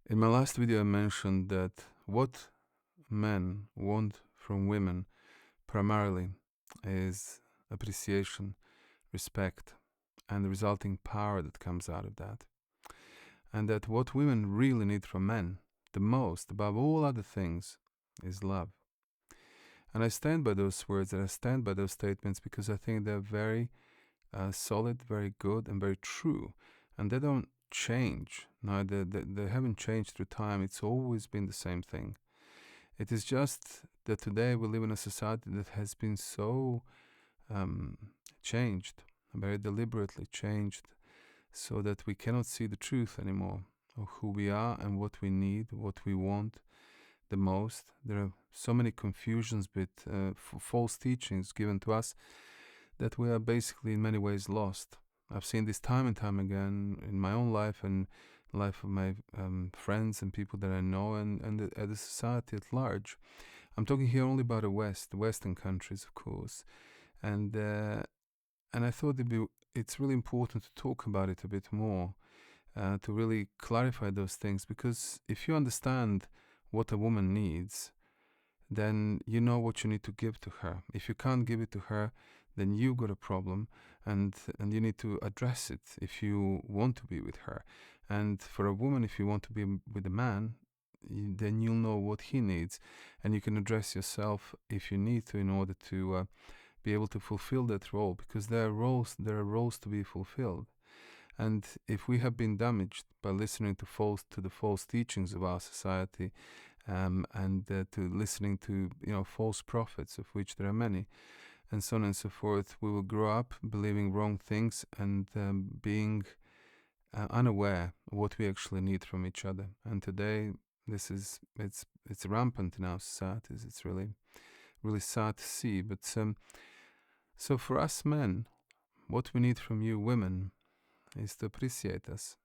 In my last video, I mentioned that what men want from women primarily is appreciation, respect, and the resulting power that comes out of that. And that what women really need from men, the most, above all other things, is love. And I stand by those words and I stand by those statements because I think they're very solid, very good, and very true. And they don't change. No, they haven't changed through time. It's always been the same thing. It is just that today we live in a society that has been so um, changed, very deliberately changed, so that we cannot see the truth anymore of who we are and what we need, what we want the most. There are so many confusions with false teachings given to us that we are basically in many ways lost. I've seen this time and time again in my own life and life of my friends and people that I know and the society at large. I'm talking here only about the Western countries, of course, and I thought it's really important to talk about it a bit more, to really clarify those things, because if you understand what a woman needs, then you know what you need to give to her. If you can't give it to her, then you've got a problem, and you need to address it if you want to be with her. And for a woman, if you want to be with a man, then you'll know what he needs, and you can address yourself if you need to in order to be able to fulfill that role, because there are roles to be fulfilled. And if we have been damaged by listening to the false teachings of our society, and to listening to false prophets, of which there are many, and so on and so forth, we will grow up believing wrong things and being unaware of what we actually need from each other. And today, it's rampant in our societies. It's really really sad to see. But so for us men, what we need from you women is to appreciate us,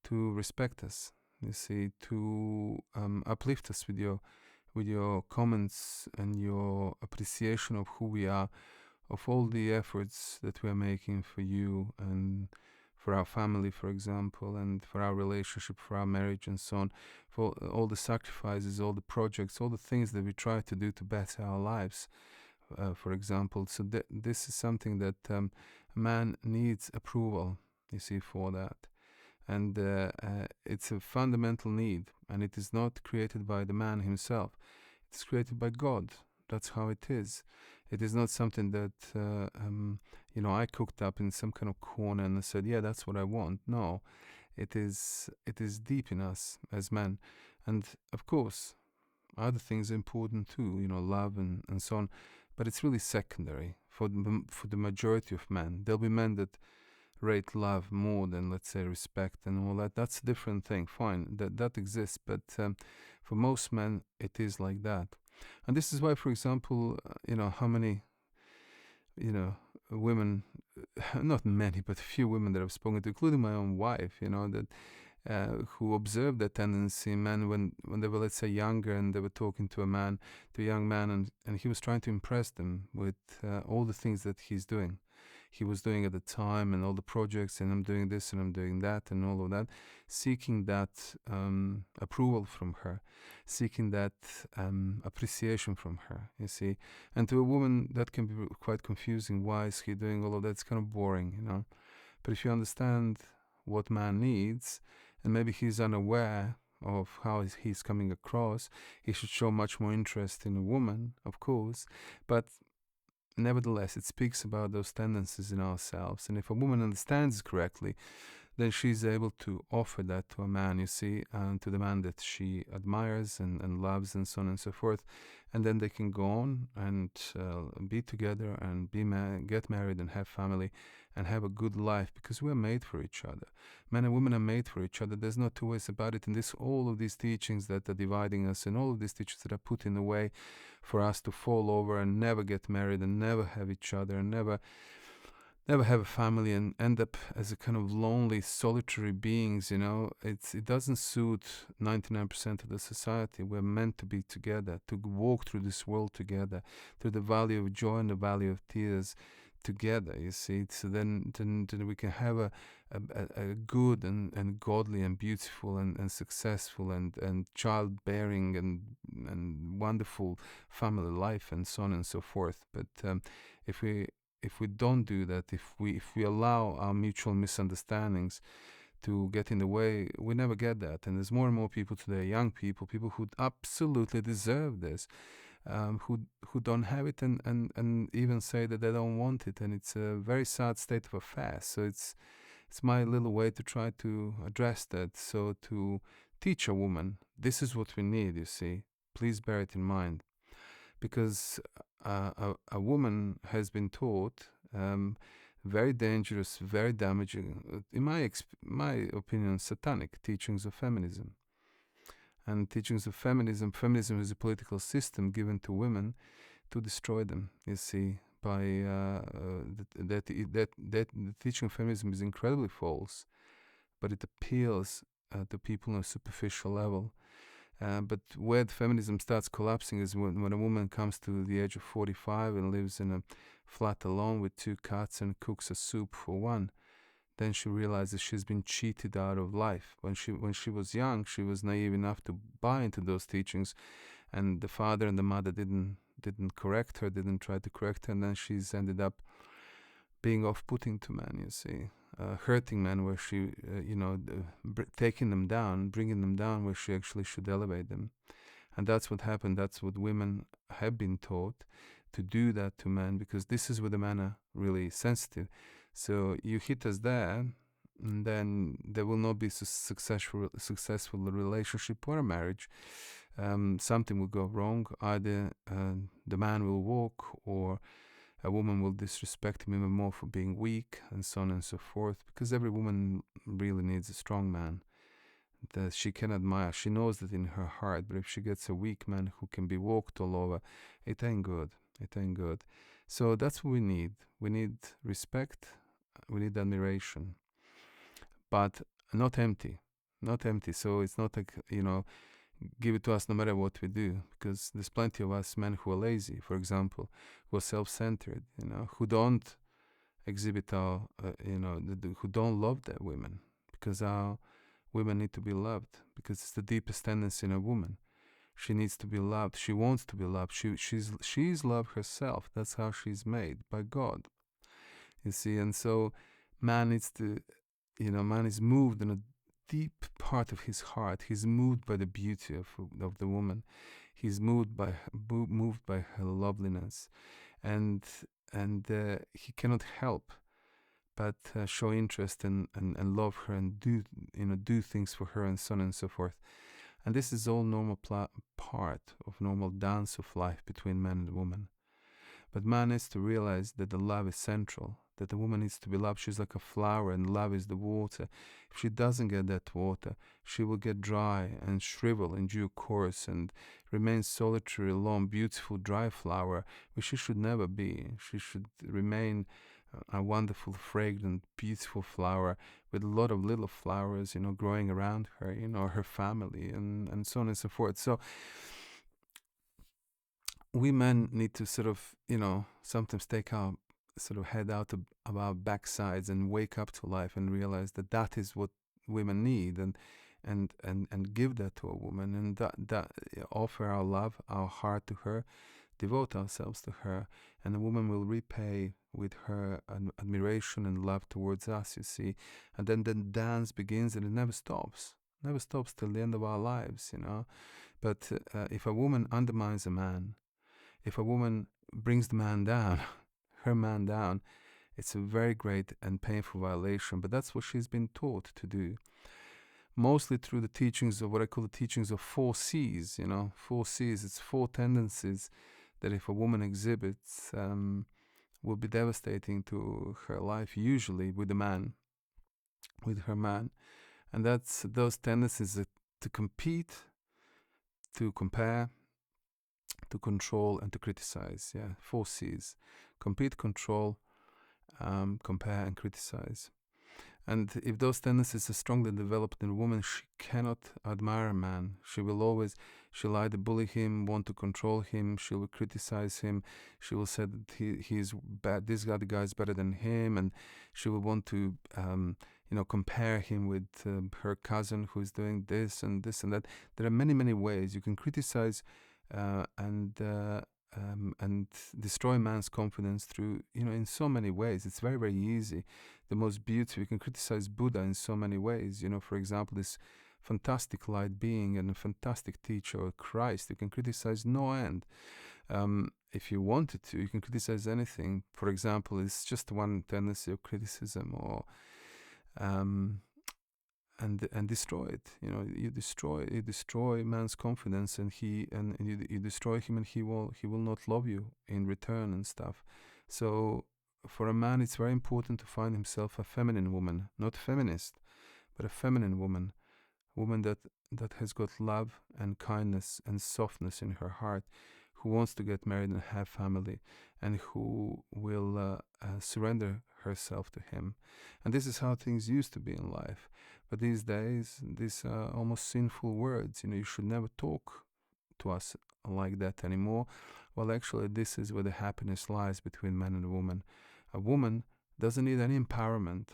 to respect us, you see, to uplift us with your comments and your appreciation of who we are, of all the efforts that we are making for you and for our family, for example, and for our relationship, for our marriage, and so on, for all the sacrifices, all the projects, all the things that we try to do to better our lives, for example. So this is something that man needs approval, you see, for that. And it's a fundamental need, and it is not created by the man himself. It's created by God. That's how it is. It is not something that I cooked up in some kind of corner and I said, yeah, that's what I want. No, it is deep in us as men. And of course, other things are important too, love and so on. But it's really secondary for the majority of men. There'll be men that rate love more than, let's say, respect and all that. That's a different thing. Fine, that exists. But for most men, it is like that. And this is why, for example, how many, women, not many, but a few women that I've spoken to, including my own wife, that who observed that tendency in men when they were, let's say, younger, and they were talking to a young man, and he was trying to impress them with all the things that he was doing at the time, and all the projects, and I'm doing this and I'm doing that and all of that, seeking that approval from her, seeking that appreciation from her, you see. And to a woman, that can be quite confusing. Why is he doing all of that? It's kind of boring. But if you understand what man needs, and maybe he's unaware of how he's coming across, he should show much more interest in a woman, of course, but nevertheless, it speaks about those tendencies in ourselves. And if a woman understands correctly, then she's able to offer that to a man, you see, and to the man that she admires and loves, and so on and so forth. And then they can go on and be together and get married and have family and have a good life, because we're made for each other. Men and women are made for each other. There's no two ways about it. And all of these teachings that are dividing us, and all of these teachings that are put in the way for us to fall over and never get married and never have each other and never have a family and end up as a kind of lonely, solitary beings, it doesn't suit 99% of the society. We're meant to be together, to walk through this world together, through the valley of joy and the valley of tears, together, you see. So then we can have a good and godly and beautiful and successful and childbearing and wonderful family life and so on and so forth. But if we don't do that, if we allow our mutual misunderstandings to get in the way, we never get that. And there's more and more people today, young people who absolutely deserve this, who don't have it and even say that they don't want it. And it's a very sad state of affairs. So it's my little way to try to address that. So to teach a woman, this is what we need, you see. Please bear it in mind. Because a woman has been taught very dangerous, very damaging, in my opinion, satanic teachings of feminism. And teachings of feminism is a political system given to women to destroy them, you see. By that the teaching of feminism is incredibly false, but it appeals to people on a superficial level. But where feminism starts collapsing is when a woman comes to the age of 45 and lives in a flat alone with 2 cats and cooks a soup for one. Then she realizes she's been cheated out of life. When she was young, she was naive enough to buy into those teachings, and the father and the mother didn't correct her, didn't try to correct her, and then she's ended up being off-putting to men, you see. Hurting men where she, taking them down, bringing them down where she actually should elevate them. And that's what happened. That's what women have been taught, to do that to men, because this is where the men are really sensitive. So you hit us there, and then there will not be a successful relationship or a marriage. Something will go wrong. Either the man will walk, or a woman will disrespect him even more for being weak, and so on and so forth, because every woman really needs a strong man that she can admire. She knows that in her heart, but if she gets a weak man who can be walked all over, it ain't good. It ain't good. So that's what we need. We need respect. We need admiration. But not empty. Not empty. So it's not like, give it to us no matter what we do, because there's plenty of us men who are lazy, for example, who are self-centered, who don't exhibit our, who don't love their women, because our women need to be loved, because it's the deepest tendency in a woman. She needs to be loved. She wants to be loved. She's love herself. That's how she's made by God, you see. And so man needs to, man is moved in a deep part of his heart. He's moved by the beauty of the woman. He's moved by her loveliness, and he cannot help but show interest and love her and do things for her and so on and so forth. And this is all normal part of normal dance of life between man and woman. But man needs to realize that the love is central, that the woman needs to be loved. She's like a flower, and love is the water. If she doesn't get that water, she will get dry and shrivel in due course and remain solitary, alone, beautiful, dry flower, which she should never be. She should remain a wonderful, fragrant, beautiful flower with a lot of little flowers, growing around her, her family, and so on and so forth. So we men need to sort of, sometimes take our sort of head out of our backsides and wake up to life and realize that is what women need, and give that to a woman, and that offer our love, our heart to her, devote ourselves to her, and the woman will repay with her admiration and love towards us, you see. And then the dance begins, and it never stops till the end of our lives, But if a woman undermines a man, if a woman brings the man down, her man down, it's a very great and painful violation. But that's what she's been taught to do, mostly through the teachings of what I call the teachings of 4 C's. 4 C's. It's 4 tendencies that if a woman exhibits, will be devastating to her life, usually with her man. And that's those tendencies to compete, to compare, to control, and to criticize. 4 C's. Compete, control, compare, and criticize. And if those tendencies are strongly developed in a woman, she cannot admire a man. She'll either bully him, want to control him, she will criticize him, she will say that he's bad, this other guy is better than him, and she will want to, compare him with her cousin who's doing this and this and that. There are many, many ways you can criticize and destroy man's confidence through, in so many ways. It's very, very easy. The most beautiful, you can criticize Buddha in so many ways. For example, this fantastic light being and a fantastic teacher, or Christ, you can criticize no end. If you wanted to, you can criticize anything. For example, it's just one tendency of criticism, or and destroy it. You destroy man's confidence, and you destroy him, and he will not love you in return and stuff. So for a man, it's very important to find himself a feminine woman, not feminist, but a feminine woman that has got love and kindness and softness in her heart, who wants to get married and have family, and who will surrender herself to him. And this is how things used to be in life. But these days, these are almost sinful words. You should never talk to us like that anymore. Well, actually, this is where the happiness lies between man and woman. A woman doesn't need any empowerment,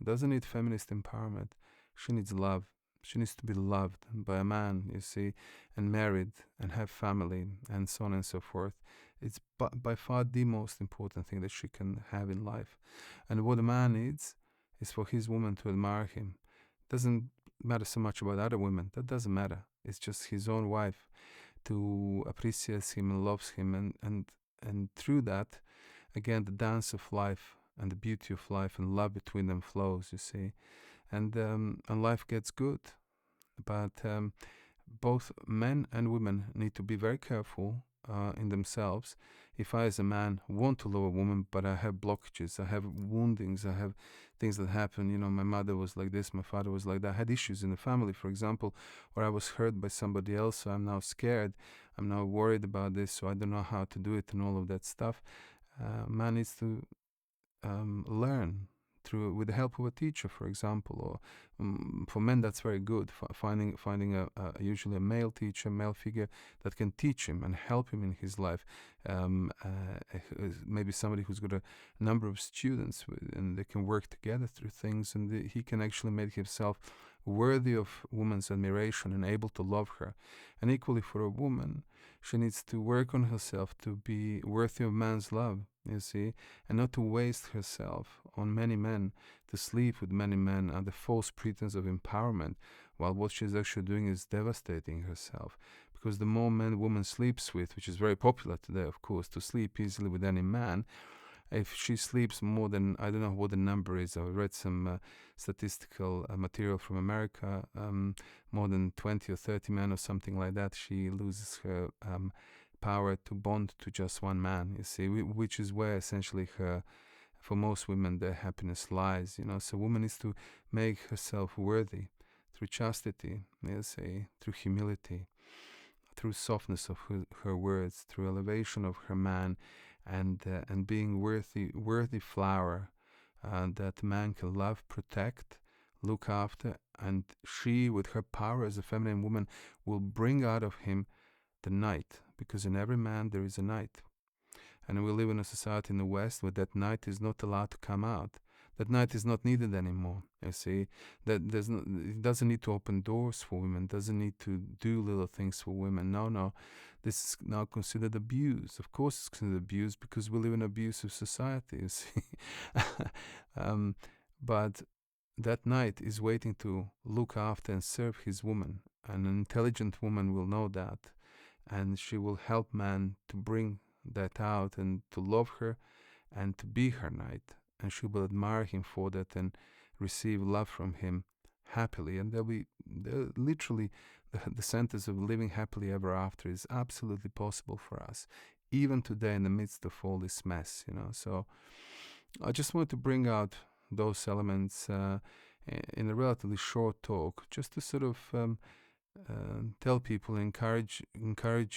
doesn't need feminist empowerment. She needs love. She needs to be loved by a man, you see, and married and have family and so on and so forth. It's by far the most important thing that she can have in life. And what a man needs is for his woman to admire him. Doesn't matter so much about other women. That doesn't matter. It's just his own wife to appreciate him and loves him, and through that, again, the dance of life and the beauty of life and love between them flows, you see, and life gets good. But both men and women need to be very careful in themselves. If I, as a man, want to love a woman, but I have blockages, I have woundings, I have things that happen, my mother was like this, my father was like that, I had issues in the family, for example, or I was hurt by somebody else, so I'm now scared, I'm now worried about this, so I don't know how to do it, and all of that stuff. Man needs to learn with the help of a teacher, for example, or for men that's very good. Finding usually a male teacher, male figure that can teach him and help him in his life. Maybe somebody who's got a number of students and they can work together through things, and he can actually make himself worthy of woman's admiration and able to love her. And equally for a woman, she needs to work on herself to be worthy of man's love, you see, and not to waste herself on many men, to sleep with many men under false pretense of empowerment, while what she's actually doing is devastating herself. Because the more men woman sleeps with, which is very popular today, of course, to sleep easily with any man, if she sleeps more than, I don't know what the number is, I read some statistical material from America, more than 20 or 30 men or something like that, she loses her power to bond to just one man, you see, which is where essentially for most women, their happiness lies, So woman needs to make herself worthy through chastity, you see, through humility, through softness of her words, through elevation of her man, and being worthy flower that man can love, protect, look after, and she, with her power as a feminine woman, will bring out of him the night, because in every man there is a night. And we live in a society in the West where that night is not allowed to come out. That night is not needed anymore, you see. It doesn't need to open doors for women, doesn't need to do little things for women. No. This is now considered abuse. Of course it's considered abuse because we live in an abusive society, you see. But that night is waiting to look after and serve his woman. And an intelligent woman will know that. And she will help man to bring that out and to love her and to be her knight, and she will admire him for that and receive love from him happily. And literally the sentence of living happily ever after is absolutely possible for us, even today in the midst of all this mess, So I just wanted to bring out those elements in a relatively short talk, just to sort of tell people, encourage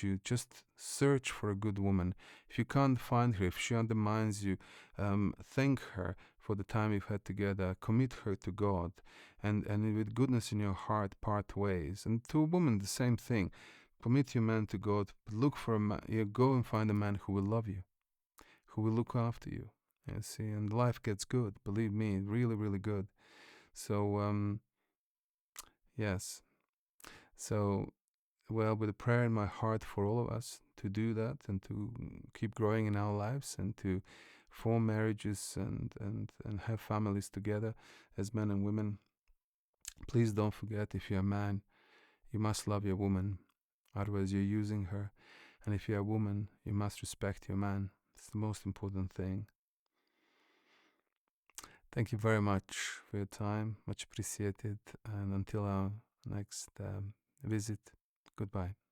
you, just search for a good woman. If you can't find her, if she undermines you, thank her for the time you've had together. Commit her to God, and with goodness in your heart, part ways. And to a woman, the same thing. Commit your man to God. Look for a man. You go and find a man who will love you, who will look after you. You see, and life gets good. Believe me, really, really good. So yes. So, well, with a prayer in my heart for all of us to do that and to keep growing in our lives and to form marriages and have families together as men and women. Please don't forget, if you're a man, you must love your woman, otherwise you're using her. And if you're a woman, you must respect your man. It's the most important thing. Thank you very much for your time, much appreciated. And until our next visit, goodbye.